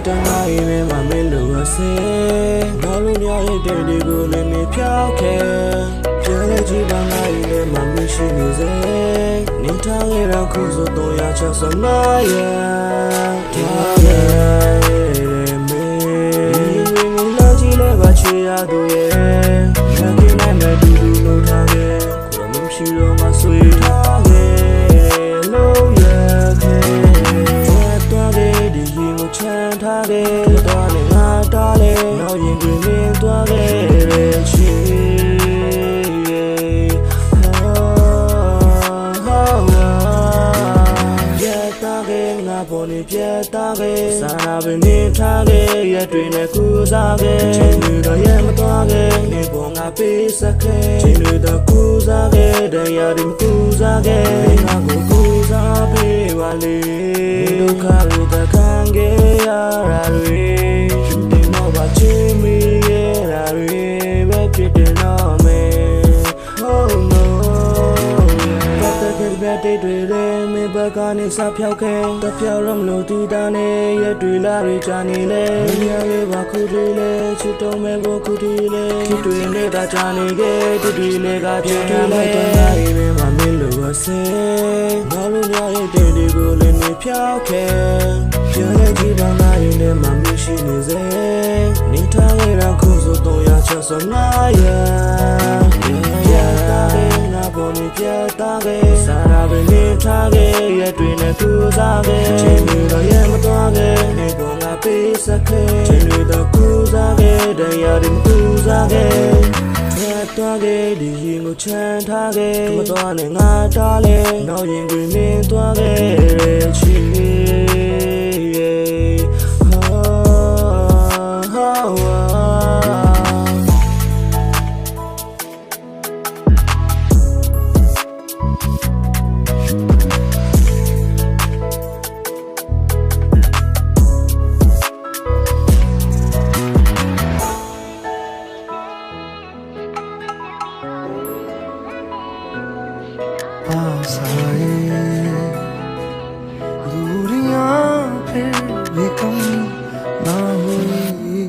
တန်းနိုင်နဲ့မမင်းလို့အစင်နောက်လို့များရဲ့တဲ့ဒီကိုလည်းနေဖြောက်ခဲပြန်လဲကြည့်ပါနိုင်နဲ့မမရှိနေစေနေထားခဲ့တော့ခုဆို365ရက်ထားခဲ့မင်းလာကြည့်လဲပါချေရသူရဲ့ခက်ခဲနိုင်မဲ့တူတူလို့ထားခဲ့ကိုယ်မရှိတော့မှဆွေးထားခဲ့လို့ရခဲ့သွားခဲ့ဒီရင်ကိုချမ်းထားခဲ့သွားနေငါတားလေနောက်ရင်တွင်လင်းသွားခဲ့တဲ့ချီပေါ်နေပြတ်သားခဲ့စာနာပင်နေထားခဲ့ရတွေနဲ့ကူစားခဲ့ချိန်တွေတော့ရမသွားခဲ့နေပေါ်ငါပေးစက်ခဲ့ချိန်တွေတော့ကူစားခဲ့တရားတွေမကူစားခဲ့ငါကိုကူစားပေးပါလေဒုက္ခတွေတခံခဲ့ရတာတွေရှင်တင်တော့ပါချင်မိရတာတွေပဲဖြစ်တယ်နော်မေ Oh noတဲ့တွေလည်းမဘကနေစဖြောက်ခဲတဖြောက်ရမလို့တီတာနေရတွေလာတွေကြာနေလေမြရလေးပါခုတွေလေချစ်တော်မဲကိုခုတွေလေချစ်တွေနေတာကြာနေခဲ့တူတွေလည်းကဖြစ်တယ်လေတန်းနိုင်နဲ့မမင်းလို့အစင်နောက်လို့များရဲ့တဲ့ဒီကိုလည်းနေဖြောက်ခဲပြန်လဲကြည့်ပါနိုင်နဲ့မမရှိနေစေနေထားခဲ့တော့ခုဆို365ရက်ပြတ်သားခဲ့ငါပေါ်နေပြတ်သားခဲ့စာရာပင်နေထားခဲ့ရတွေနဲ့ကူစားခဲ့ချိန်တွေတော့ရမသွားခဲ့နေပေါ်ငါပေးစက်ခဲ့ချိန်တွေတော့ကူစားခဲ့တရားတွေမကူစားခဲ့သွားခဲ့ဒီရင်ကိုချမ်းထားခဲ့မသွားနဲ့ငါတားလေနောက်ရင်တွင်လင်းသွားခဲ့တဲ့ချီदूरियां फिर भी कम ना हुई